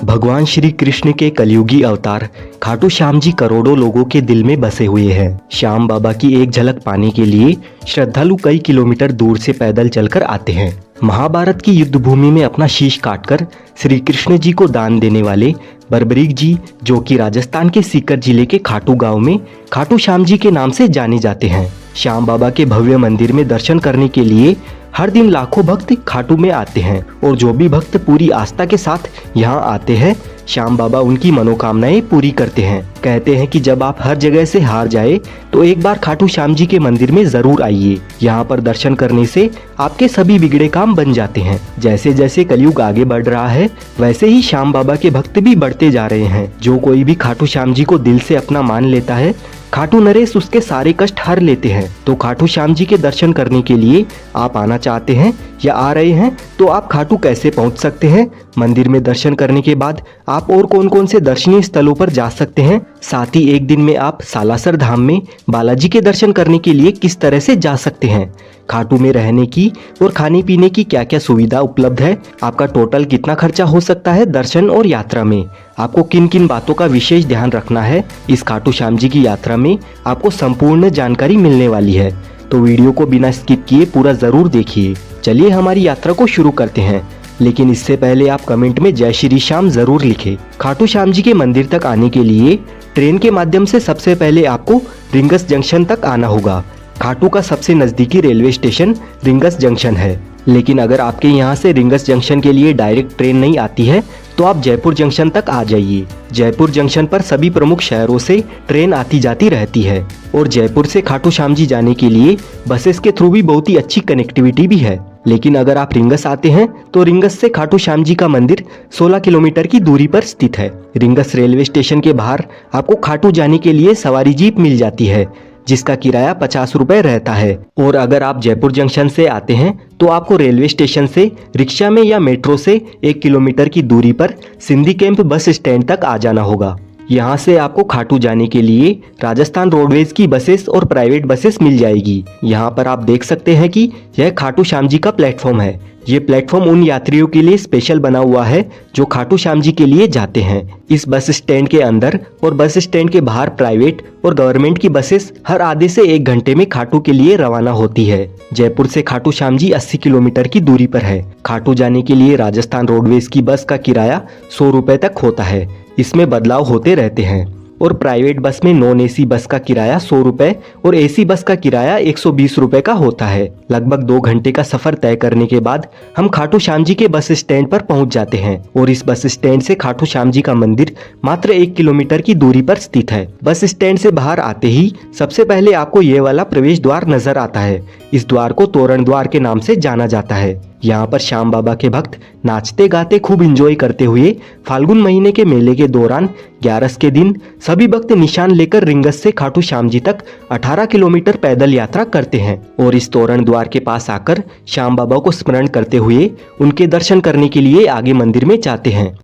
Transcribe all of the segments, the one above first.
भगवान श्री कृष्ण के कलयुगी अवतार खाटू श्याम जी करोड़ों लोगों के दिल में बसे हुए हैं। श्याम बाबा की एक झलक पाने के लिए श्रद्धालु कई किलोमीटर दूर से पैदल चलकर आते हैं। महाभारत की युद्ध भूमि में अपना शीश काटकर श्री कृष्ण जी को दान देने वाले बर्बरीक जी, जो कि राजस्थान के सीकर जिले के खाटू गांव में खाटू श्याम जी के नाम से जाने जाते हैं। श्याम बाबा के भव्य मंदिर में दर्शन करने के लिए हर दिन लाखों भक्त खाटू में आते हैं और जो भी भक्त पूरी आस्था के साथ यहाँ आते हैं, श्याम बाबा उनकी मनोकामनाएं पूरी करते हैं। कहते हैं कि जब आप हर जगह से हार जाए तो एक बार खाटू श्याम जी के मंदिर में जरूर आइए। यहाँ पर दर्शन करने से आपके सभी बिगड़े काम बन जाते हैं। जैसे जैसे कलयुग आगे बढ़ रहा है, वैसे ही श्याम बाबा के भक्त भी बढ़ते जा रहे हैं। जो कोई भी खाटू श्याम जी को दिल से अपना मान लेता है, खाटू नरेश उसके सारे कष्ट हर लेते हैं। तो खाटू श्याम जी के दर्शन करने के लिए आप आना चाहते हैं या आ रहे हैं तो आप खाटू कैसे पहुंच सकते हैं? मंदिर में दर्शन करने के बाद आप और कौन कौन से दर्शनीय स्थलों पर जा सकते हैं? साथ ही एक दिन में आप सालासर धाम में बालाजी के दर्शन करने के लिए किस तरह से जा सकते हैं? खाटू में रहने की और खाने पीने की क्या क्या सुविधा उपलब्ध है? आपका टोटल कितना खर्चा हो सकता है दर्शन और यात्रा में? आपको किन किन बातों का विशेष ध्यान रखना है? इस खाटू श्याम जी की यात्रा में आपको संपूर्ण जानकारी मिलने वाली है, तो वीडियो को बिना स्किप किए पूरा जरूर देखिए। चलिए हमारी यात्रा को शुरू करते हैं, लेकिन इससे पहले आप कमेंट में जय श्री श्याम जरूर लिखें। खाटू श्याम जी के मंदिर तक आने के लिए ट्रेन के माध्यम से सबसे पहले आपको रिंगस जंक्शन तक आना होगा। खाटू का सबसे नजदीकी रेलवे स्टेशन रिंगस जंक्शन है, लेकिन अगर आपके यहाँ से रिंगस जंक्शन के लिए डायरेक्ट ट्रेन नहीं आती है तो आप जयपुर जंक्शन तक आ जाइए। जयपुर जंक्शन पर सभी प्रमुख शहरों से ट्रेन आती जाती रहती है और जयपुर से खाटू श्याम जी जाने के लिए बसेस के थ्रू भी बहुत ही अच्छी कनेक्टिविटी भी है। लेकिन अगर आप रिंगस आते हैं तो रिंगस से खाटू श्याम जी का मंदिर 16 किलोमीटर की दूरी पर स्थित है। रिंगस रेलवे स्टेशन के बाहर आपको खाटू जाने के लिए सवारी जीप मिल जाती है, जिसका किराया 50 रुपए रहता है। और अगर आप जयपुर जंक्शन से आते हैं तो आपको रेलवे स्टेशन से रिक्शा में या मेट्रो से 1 किलोमीटर की दूरी पर सिंधी कैंप बस स्टैंड तक आ जाना होगा। यहाँ से आपको खाटू जाने के लिए राजस्थान रोडवेज की बसेस और प्राइवेट बसेस मिल जाएगी। यहाँ पर आप देख सकते हैं कि यह खाटू श्याम जी का प्लेटफॉर्म है। ये प्लेटफॉर्म उन यात्रियों के लिए स्पेशल बना हुआ है जो खाटू श्याम जी के लिए जाते हैं। इस बस स्टैंड के अंदर और बस स्टैंड के बाहर प्राइवेट और गवर्नमेंट की बसेस हर आधे से 1 घंटे में खाटू के लिए रवाना होती है। जयपुर से खाटू श्याम जी 80 किलोमीटर की दूरी पर है। खाटू जाने के लिए राजस्थान रोडवेज की बस का किराया 100 रुपए तक होता है। इसमें बदलाव होते रहते हैं और प्राइवेट बस में नॉन एसी बस का किराया 100 रुपए और एसी बस का किराया 120 रुपए का होता है। लगभग 2 घंटे का सफर तय करने के बाद हम खाटू श्याम जी के बस स्टैंड पर पहुंच जाते हैं और इस बस स्टैंड से खाटू श्याम जी का मंदिर मात्र 1 किलोमीटर की दूरी पर स्थित है। बस स्टैंड से बाहर आते ही सबसे पहले आपको ये वाला प्रवेश द्वार नजर आता है। इस द्वार को तोरण द्वार के नाम से जाना जाता है। यहाँ पर श्याम बाबा के भक्त नाचते गाते खूब एंजॉय करते हुए फाल्गुन महीने के मेले के दौरान 11 के दिन सभी भक्त निशान लेकर रिंगस से खाटू श्याम जी तक 18 किलोमीटर पैदल यात्रा करते हैं और इस तोरण द्वार के पास आकर श्याम बाबा को स्मरण करते हुए उनके दर्शन करने के लिए आगे मंदिर में जाते हैं।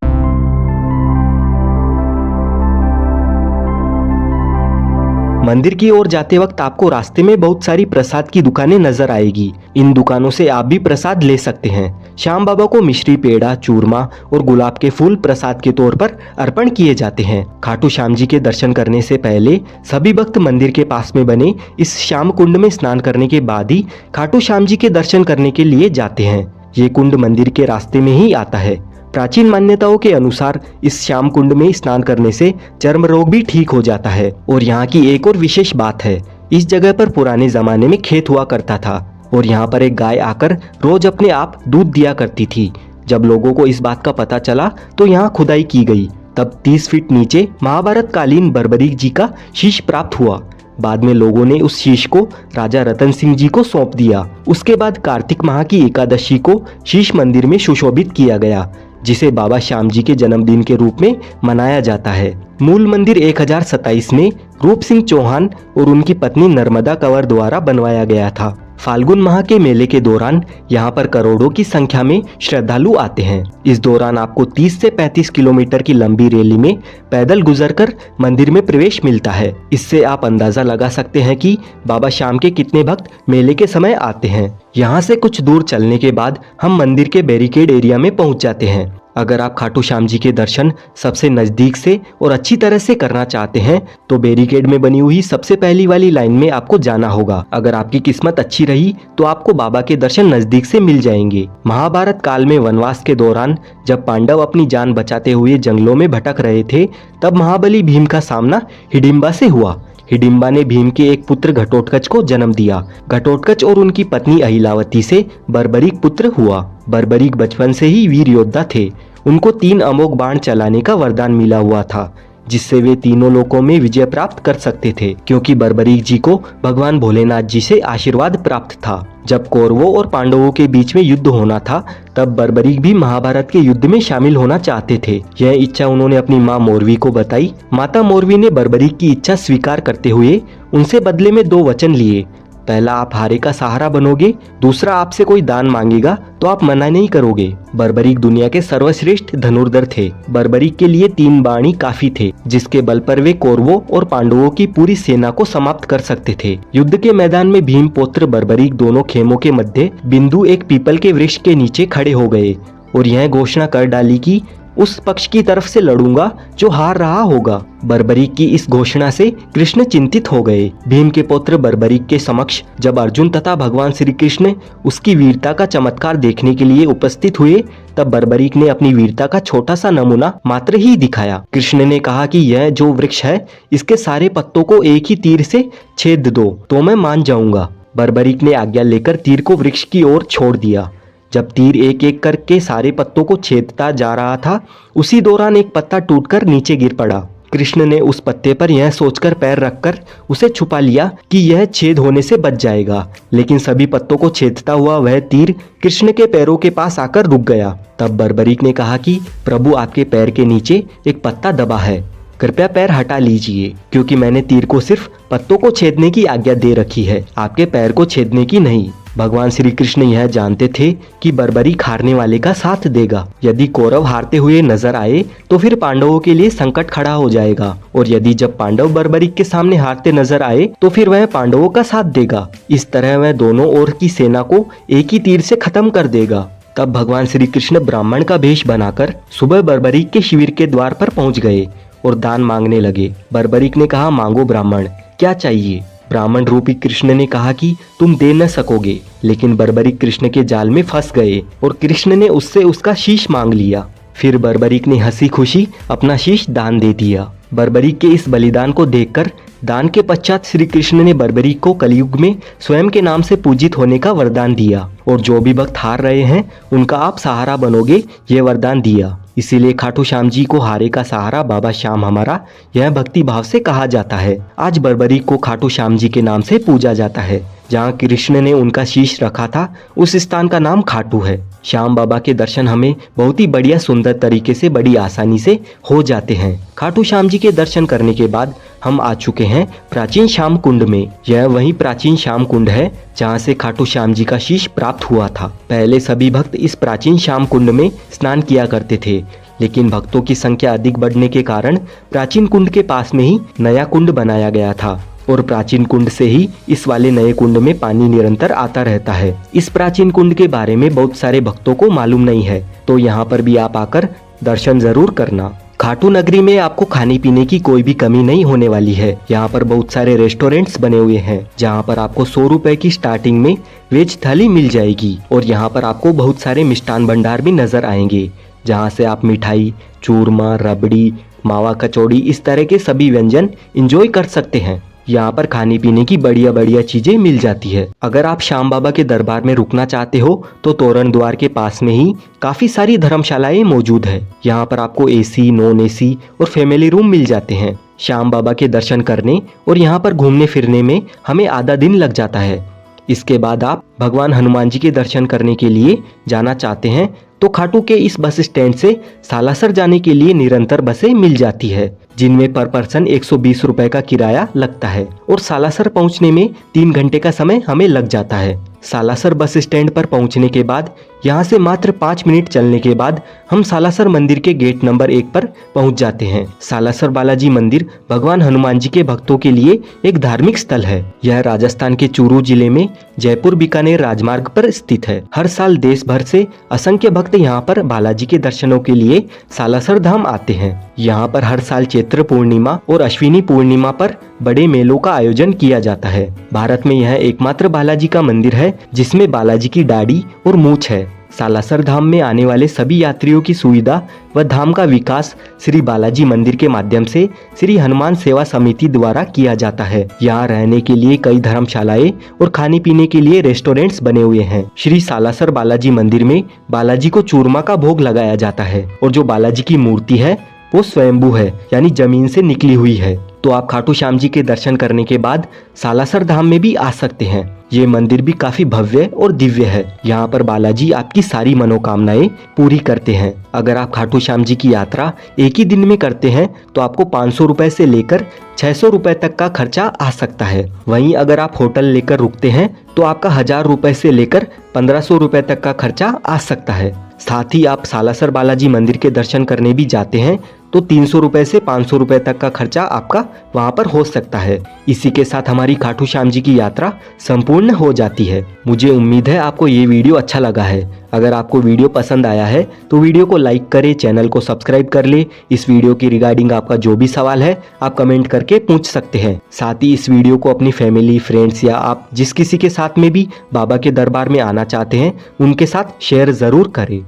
मंदिर की ओर जाते वक्त आपको रास्ते में बहुत सारी प्रसाद की दुकानें नजर आएगी। इन दुकानों से आप भी प्रसाद ले सकते हैं। श्याम बाबा को मिश्री, पेड़ा, चूरमा और गुलाब के फूल प्रसाद के तौर पर अर्पण किए जाते हैं। खाटू श्याम जी के दर्शन करने से पहले सभी भक्त मंदिर के पास में बने इस श्याम कुंड में स्नान करने के बाद ही खाटू श्याम जी के दर्शन करने के लिए जाते हैं। ये कुंड मंदिर के रास्ते में ही आता है। प्राचीन मान्यताओं के अनुसार इस श्याम कुंड में स्नान करने से चर्म रोग भी ठीक हो जाता है। और यहाँ की एक और विशेष बात है, इस जगह पर पुराने जमाने में खेत हुआ करता था और यहाँ पर एक गाय आकर रोज अपने आप दूध दिया करती थी। जब लोगों को इस बात का पता चला तो यहाँ खुदाई की गई। तब 30 फीट नीचे महाभारत कालीन बर्बरीक जी का शीश प्राप्त हुआ। बाद में लोगों ने उस शीश को राजा रतन सिंह जी को सौंप दिया। उसके बाद कार्तिक माह की एकादशी को शीश मंदिर में सुशोभित किया गया, जिसे बाबा श्याम जी के जन्मदिन के रूप में मनाया जाता है। मूल मंदिर 1027 में रूप सिंह चौहान और उनकी पत्नी नर्मदा कंवर द्वारा बनवाया गया था। फाल्गुन माह के मेले के दौरान यहाँ पर करोड़ों की संख्या में श्रद्धालु आते हैं। इस दौरान आपको 30 से 35 किलोमीटर की लंबी रैली में पैदल गुजरकर मंदिर में प्रवेश मिलता है। इससे आप अंदाजा लगा सकते हैं कि बाबा श्याम के कितने भक्त मेले के समय आते हैं। यहाँ से कुछ दूर चलने के बाद हम मंदिर के बैरिकेड एरिया में पहुँच जाते हैं। अगर आप खाटू श्याम जी के दर्शन सबसे नज़दीक से और अच्छी तरह से करना चाहते हैं तो बैरिकेड में बनी हुई सबसे पहली वाली लाइन में आपको जाना होगा। अगर आपकी किस्मत अच्छी रही तो आपको बाबा के दर्शन नज़दीक से मिल जाएंगे। महाभारत काल में वनवास के दौरान जब पांडव अपनी जान बचाते हुए जंगलों में भटक रहे थे, तब महाबली भीम का सामना हिडिंबा से हुआ। हिडिंबा ने भीम के एक पुत्र घटोत्कच को जन्म दिया। घटोत्कच और उनकी पत्नी अहिलावती से बर्बरीक पुत्र हुआ। बर्बरीक बचपन से ही वीर योद्धा थे। उनको 3 अमोघ बाण चलाने का वरदान मिला हुआ था, जिससे वे तीनों लोकों में विजय प्राप्त कर सकते थे, क्योंकि बर्बरीक जी को भगवान भोलेनाथ जी से आशीर्वाद प्राप्त था। जब कौरवों और पांडवों के बीच में युद्ध होना था, तब बर्बरीक भी महाभारत के युद्ध में शामिल होना चाहते थे। यह इच्छा उन्होंने अपनी माँ मोरवी को बताई। माता मोरवी ने बर्बरीक की इच्छा स्वीकार करते हुए उनसे बदले में 2 वचन लिए। पहला, आप हारे का सहारा बनोगे। दूसरा, आपसे कोई दान मांगेगा तो आप मना नहीं करोगे। बर्बरीक दुनिया के सर्वश्रेष्ठ धनुर्धर थे। बर्बरीक के लिए 3 बाण ही काफी थे, जिसके बल पर वे कौरवों और पांडवों की पूरी सेना को समाप्त कर सकते थे। युद्ध के मैदान में भीम पौत्र बर्बरीक दोनों खेमों के मध्य बिंदु एक पीपल के वृक्ष के नीचे खड़े हो गए और यह घोषणा कर डाली कि उस पक्ष की तरफ से लड़ूंगा जो हार रहा होगा। बर्बरीक की इस घोषणा से कृष्ण चिंतित हो गए। भीम के पुत्र बर्बरीक के समक्ष जब अर्जुन तथा भगवान श्री कृष्ण उसकी वीरता का चमत्कार देखने के लिए उपस्थित हुए, तब बर्बरीक ने अपनी वीरता का छोटा सा नमूना मात्र ही दिखाया। कृष्ण ने कहा कि यह जो वृक्ष है, इसके सारे पत्तों को एक ही तीर से छेद दो तो मैं मान जाऊंगा। बर्बरीक ने आज्ञा लेकर तीर को वृक्ष की ओर छोड़ दिया। जब तीर एक एक करके सारे पत्तों को छेदता जा रहा था, उसी दौरान एक पत्ता टूटकर नीचे गिर पड़ा। कृष्ण ने उस पत्ते पर यह सोचकर पैर रखकर उसे छुपा लिया कि यह छेद होने से बच जाएगा, लेकिन सभी पत्तों को छेदता हुआ वह तीर कृष्ण के पैरों के पास आकर रुक गया। तब बर्बरीक ने कहा कि प्रभु, आपके पैर के नीचे एक पत्ता दबा है, कृपया पैर हटा लीजिए, क्योंकि मैंने तीर को सिर्फ पत्तों को छेदने की आज्ञा दे रखी है, आपके पैर को छेदने की नहीं। भगवान श्री कृष्ण यह जानते थे कि बर्बरीक हारने वाले का साथ देगा। यदि कौरव हारते हुए नजर आए तो फिर पांडवों के लिए संकट खड़ा हो जाएगा, और यदि जब पांडव बर्बरीक के सामने हारते नजर आए तो फिर वह पांडवों का साथ देगा। इस तरह वह दोनों ओर की सेना को एक ही तीर से खत्म कर देगा। तब भगवान श्री कृष्ण ब्राह्मण का वेश बनाकर सुबह बर्बरीक के शिविर के द्वार पर पहुंच गए और दान मांगने लगे। बर्बरीक ने कहा, मांगो ब्राह्मण, क्या चाहिए? ब्राह्मण रूपी कृष्ण ने कहा कि तुम दे न सकोगे, लेकिन बर्बरीक कृष्ण के जाल में फंस गए और कृष्ण ने उससे उसका शीश मांग लिया। फिर बर्बरीक ने हंसी खुशी अपना शीश दान दे दिया। बर्बरीक के इस बलिदान को देखकर दान के पश्चात श्री कृष्ण ने बर्बरीक को कलयुग में स्वयं के नाम से पूजित होने का वरदान दिया, और जो भी भक्त हार रहे हैं उनका आप सहारा बनोगे, ये वरदान दिया। इसीलिए खाटू श्याम जी को हारे का सहारा बाबा श्याम हमारा, यह भक्ति भाव से कहा जाता है। आज बर्बरीक को खाटू श्याम जी के नाम से पूजा जाता है। जहाँ कृष्ण ने उनका शीश रखा था, उस स्थान का नाम खाटू है। श्याम बाबा के दर्शन हमें बहुत ही बढ़िया सुंदर तरीके से बड़ी आसानी से हो जाते हैं। खाटू श्याम जी के दर्शन करने के बाद हम आ चुके हैं प्राचीन श्याम कुंड में। यह वही प्राचीन श्याम कुंड है जहाँ से खाटू श्याम जी का शीश प्राप्त हुआ था। पहले सभी भक्त इस प्राचीन श्याम कुंड में स्नान किया करते थे, लेकिन भक्तों की संख्या अधिक बढ़ने के कारण प्राचीन कुंड के पास में ही नया कुंड बनाया गया था, और प्राचीन कुंड से ही इस वाले नए कुंड में पानी निरंतर आता रहता है। इस प्राचीन कुंड के बारे में बहुत सारे भक्तों को मालूम नहीं है, तो यहाँ पर भी आप आकर दर्शन जरूर करना। खाटू नगरी में आपको खाने पीने की कोई भी कमी नहीं होने वाली है। यहाँ पर बहुत सारे रेस्टोरेंट्स बने हुए हैं, जहाँ पर आपको 100 रुपए की स्टार्टिंग में वेज थाली मिल जाएगी, और यहाँ पर आपको बहुत सारे मिष्ठान भंडार भी नजर आएंगे, जहाँ से आप मिठाई, चूरमा, रबड़ी, मावा कचौड़ी, इस तरह के सभी व्यंजन एंजॉय कर सकते हैं। यहाँ पर खाने पीने की बढ़िया बढ़िया चीजें मिल जाती है। अगर आप श्याम बाबा के दरबार में रुकना चाहते हो तो तोरण द्वार के पास में ही काफी सारी धर्मशालाएं मौजूद है। यहाँ पर आपको एसी, नॉन एसी और फैमिली रूम मिल जाते हैं। श्याम बाबा के दर्शन करने और यहाँ पर घूमने फिरने में हमें आधा दिन लग जाता है। इसके बाद आप भगवान हनुमान जी के दर्शन करने के लिए जाना चाहते हैं तो खाटू के इस बस स्टैंड से सालासर जाने के लिए निरंतर बसें मिल जाती है, जिनमें पर पर्सन 120 रुपए का किराया लगता है, और सालासर पहुंचने में 3 घंटे का समय हमें लग जाता है। सालासर बस स्टैंड पर पहुंचने के बाद यहाँ से मात्र 5 मिनट चलने के बाद हम सालासर मंदिर के गेट नंबर 1 पर पहुंच जाते हैं। सालासर बालाजी मंदिर भगवान हनुमान जी के भक्तों के लिए एक धार्मिक स्थल है। यह राजस्थान के चूरू जिले में जयपुर बीकानेर राजमार्ग पर स्थित है। हर साल देश भर से असंख्य भक्त यहाँ पर बालाजी के दर्शनों के लिए सालासर धाम आते हैं। यहाँ पर हर साल चैत्र पूर्णिमा और अश्विनी पूर्णिमा पर बड़े मेलों का आयोजन किया जाता है। भारत में यह एकमात्र बालाजी का मंदिर है जिसमें बालाजी की दाढ़ी और मूंछ है। सालासर धाम में आने वाले सभी यात्रियों की सुविधा व धाम का विकास श्री बालाजी मंदिर के माध्यम से श्री हनुमान सेवा समिति द्वारा किया जाता है। यहाँ रहने के लिए कई धर्मशालाएं और खाने पीने के लिए रेस्टोरेंट्स बने हुए हैं। श्री सालासर बालाजी मंदिर में बालाजी को चूरमा का भोग लगाया जाता है और जो बालाजी की मूर्ति है वो स्वयंभू है, यानी जमीन से निकली हुई है। तो आप खाटू श्याम जी के दर्शन करने के बाद सालासर धाम में भी आ सकते हैं। ये मंदिर भी काफी भव्य और दिव्य है। यहाँ पर बालाजी आपकी सारी मनोकामनाएं पूरी करते हैं। अगर आप खाटू श्याम जी की यात्रा एक ही दिन में करते हैं तो आपको 500 रुपए से लेकर 600 रुपए तक का खर्चा आ सकता है। वहीं अगर आप होटल लेकर रुकते हैं तो आपका 1000 रुपए से लेकर 1500 रुपए तक का खर्चा आ सकता है। साथ ही आप सालासर बालाजी मंदिर के दर्शन करने भी जाते हैं तो 300 रुपए से 500 रुपए तक का खर्चा आपका वहां पर हो सकता है। इसी के साथ हमारी खाटू श्याम जी की यात्रा संपूर्ण हो जाती है। मुझे उम्मीद है आपको ये वीडियो अच्छा लगा है। अगर आपको वीडियो पसंद आया है तो वीडियो को लाइक करें, चैनल को सब्सक्राइब कर ले। इस वीडियो की रिगार्डिंग आपका जो भी सवाल है आप कमेंट करके पूछ सकते हैं। साथ ही इस वीडियो को अपनी फैमिली, फ्रेंड्स या आप जिस किसी के साथ में भी बाबा के दरबार में आना चाहते हैं उनके साथ शेयर जरूर करें।